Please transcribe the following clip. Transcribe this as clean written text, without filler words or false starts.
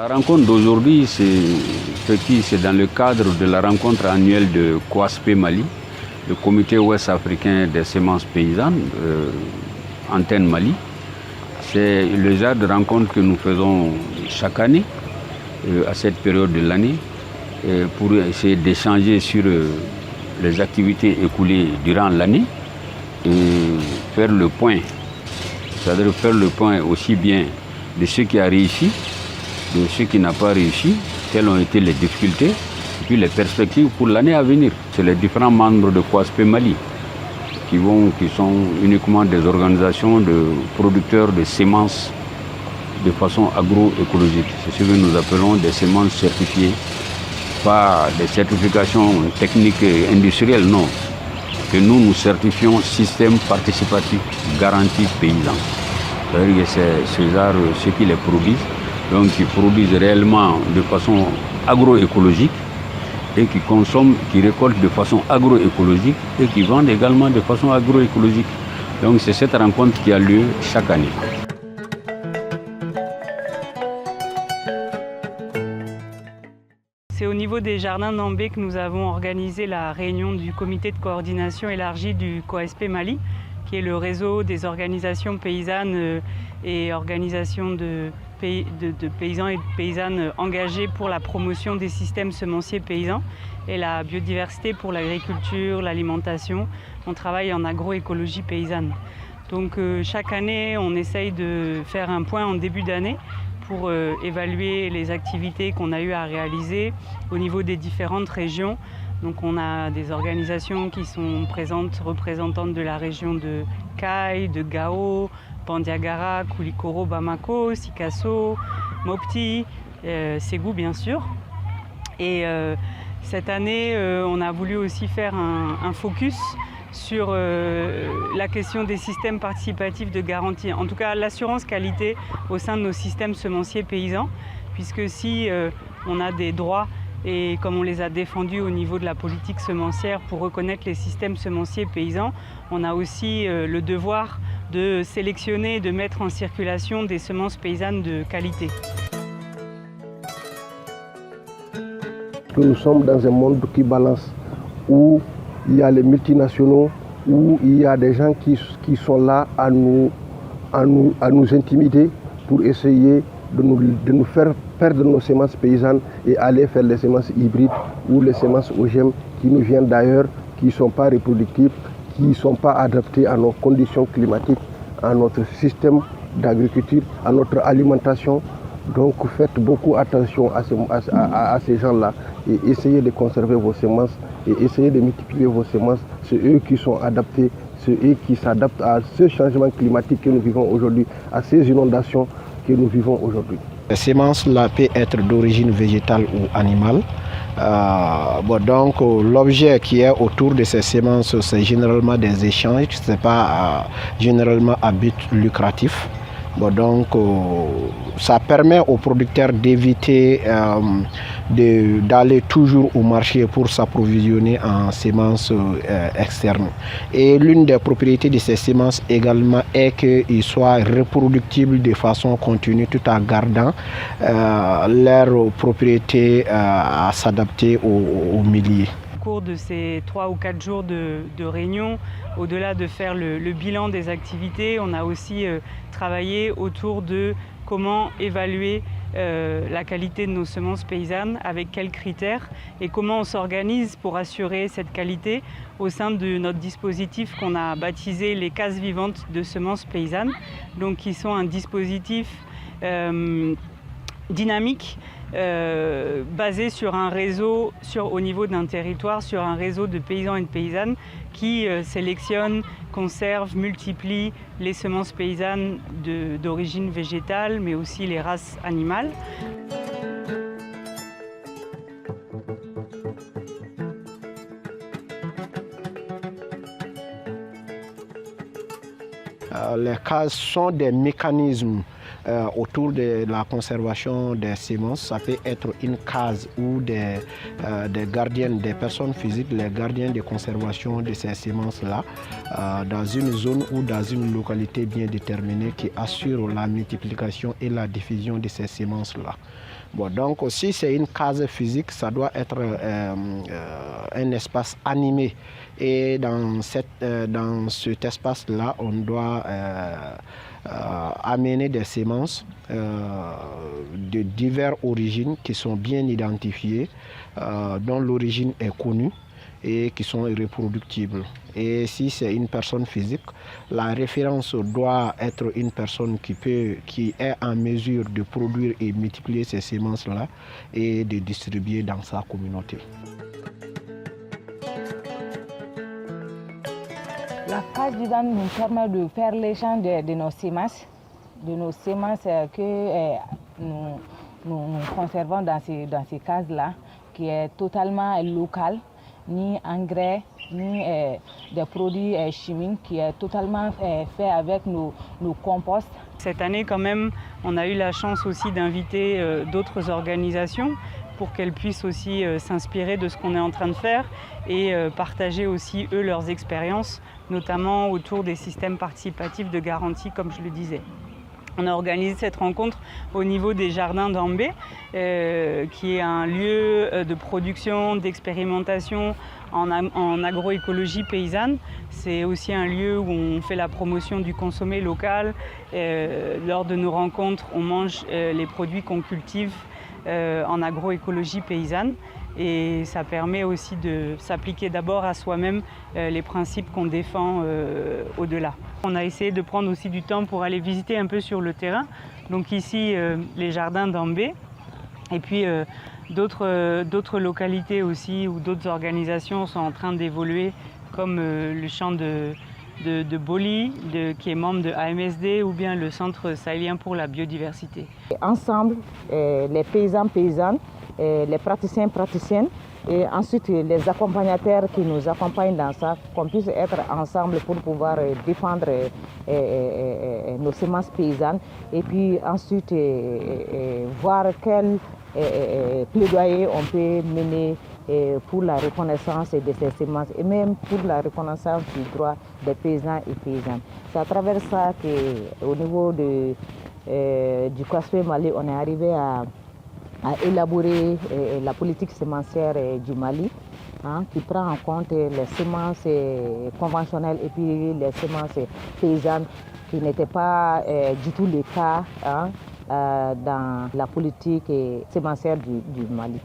La rencontre d'aujourd'hui, c'est dans le cadre de la rencontre annuelle de COASP Mali, le comité ouest africain des semences paysannes, Antenne Mali. C'est le genre de rencontre que nous faisons chaque année, à cette période de l'année, pour essayer d'échanger sur les activités écoulées durant l'année et faire le point. C'est-à-dire faire le point aussi bien de ce qui a réussi, de ce qui n'a pas réussi, quelles ont été les difficultés, et puis les perspectives pour l'année à venir. C'est les différents membres de COASP Mali qui sont uniquement des organisations de producteurs de semences de façon agroécologique. C'est ce que nous appelons des semences certifiées, pas des certifications techniques et industrielles, non. Que nous certifions système participatif garanti paysan. C'est-à-dire que c'est ceux qui les produisent, donc qui produisent réellement de façon agroécologique et qui consomment, qui récoltent de façon agroécologique et qui vendent également de façon agroécologique. Donc c'est cette rencontre qui a lieu chaque année. C'est au niveau des jardins d'Ambé que nous avons organisé la réunion du comité de coordination élargie du COASP Mali, qui est le réseau des organisations paysannes et organisations de paysans et de paysannes engagés pour la promotion des systèmes semenciers paysans et la biodiversité pour l'agriculture, l'alimentation. On travaille en agroécologie paysanne. Donc chaque année, on essaye de faire un point en début d'année pour évaluer les activités qu'on a eu à réaliser au niveau des différentes régions. Donc on a des organisations qui sont présentes, représentantes de la région de Kay, de Gao, Bandiagara, Koulikoro, Bamako, Sikasso, Mopti, Ségou bien sûr. Et cette année, on a voulu aussi faire un focus sur la question des systèmes participatifs de garantie, en tout cas l'assurance qualité au sein de nos systèmes semenciers paysans, puisque si on a des droits et comme on les a défendus au niveau de la politique semencière pour reconnaître les systèmes semenciers paysans, on a aussi le devoir de sélectionner et de mettre en circulation des semences paysannes de qualité. Nous sommes dans un monde qui balance, où il y a les multinationaux, où il y a des gens qui sont là à nous intimider pour essayer de nous faire perdre nos semences paysannes et aller faire les semences hybrides ou les semences OGM qui nous viennent d'ailleurs, qui ne sont pas reproductibles, qui ne sont pas adaptées à nos conditions climatiques, à notre système d'agriculture, à notre alimentation. Donc faites beaucoup attention à ces gens-là et essayez de conserver vos semences et essayez de multiplier vos semences. C'est eux qui sont adaptés, c'est eux qui s'adaptent à ce changement climatique que nous vivons aujourd'hui, à ces inondations que nous vivons aujourd'hui. Les semences-là peuvent être d'origine végétale ou animale. Donc l'objet qui est autour de ces semences, c'est généralement des échanges, ce n'est pas généralement à but lucratif. Donc ça permet aux producteurs d'éviter d'aller toujours au marché pour s'approvisionner en semences externes. Et l'une des propriétés de ces semences également est qu'ils soient reproductibles de façon continue tout en gardant leur propriété à s'adapter au milieu. Au cours de ces 3 ou 4 jours de réunion, au-delà de faire le bilan des activités, on a aussi travaillé autour de comment évaluer la qualité de nos semences paysannes, avec quels critères et comment on s'organise pour assurer cette qualité au sein de notre dispositif qu'on a baptisé les cases vivantes de semences paysannes, donc qui sont un dispositif dynamique basé sur un réseau, au niveau d'un territoire, sur un réseau de paysans et de paysannes qui sélectionnent, conservent, multiplient les semences paysannes d'origine végétale, mais aussi les races animales. Les cases sont des mécanismes autour de la conservation des semences. Ça peut être une case où des gardiens, des personnes physiques, les gardiens de conservation de ces semences-là, dans une zone ou dans une localité bien déterminée qui assure la multiplication et la diffusion de ces semences-là. Bon, donc si c'est une case physique, ça doit être un espace animé. Et dans cet espace-là, on doit amener des semences de diverses origines qui sont bien identifiées, dont l'origine est connue et qui sont reproductibles. Et si c'est une personne physique, la référence doit être une personne qui est en mesure de produire et multiplier ces semences-là et de distribuer dans sa communauté. La case du Dan nous permet de faire l'échange de nos semences que nous conservons dans ces cases-là, qui est totalement local, ni engrais, ni des produits chimiques, qui est totalement fait avec nos composts. Cette année, quand même, on a eu la chance aussi d'inviter d'autres organisations pour qu'elles puissent aussi s'inspirer de ce qu'on est en train de faire et partager aussi, eux, leurs expériences, notamment autour des systèmes participatifs de garantie, comme je le disais. On a organisé cette rencontre au niveau des jardins d'Ambé, qui est un lieu de production, d'expérimentation en agroécologie paysanne. C'est aussi un lieu où on fait la promotion du consommé local. Lors de nos rencontres, on mange les produits qu'on cultive en agroécologie paysanne. Et ça permet aussi de s'appliquer d'abord à soi-même les principes qu'on défend au-delà. On a essayé de prendre aussi du temps pour aller visiter un peu sur le terrain. Donc ici, les jardins d'Ambé. Et puis d'autres localités aussi où d'autres organisations sont en train d'évoluer, comme le champ de Boli, qui est membre de AMSD, ou bien le Centre sahélien pour la biodiversité. Ensemble, les paysannes, les praticiennes, et ensuite les accompagnateurs qui nous accompagnent dans ça, qu'on puisse être ensemble pour pouvoir défendre nos semences paysannes, et puis ensuite voir quel plaidoyer on peut mener pour la reconnaissance de ces semences et même pour la reconnaissance du droit des paysans et paysannes. C'est à travers ça qu'au niveau du COSPE Mali, on est arrivé à élaborer la politique sémencière du Mali, qui prend en compte les semences conventionnelles et puis les semences paysannes, qui n'étaient pas du tout le cas dans la politique sémencière du Mali.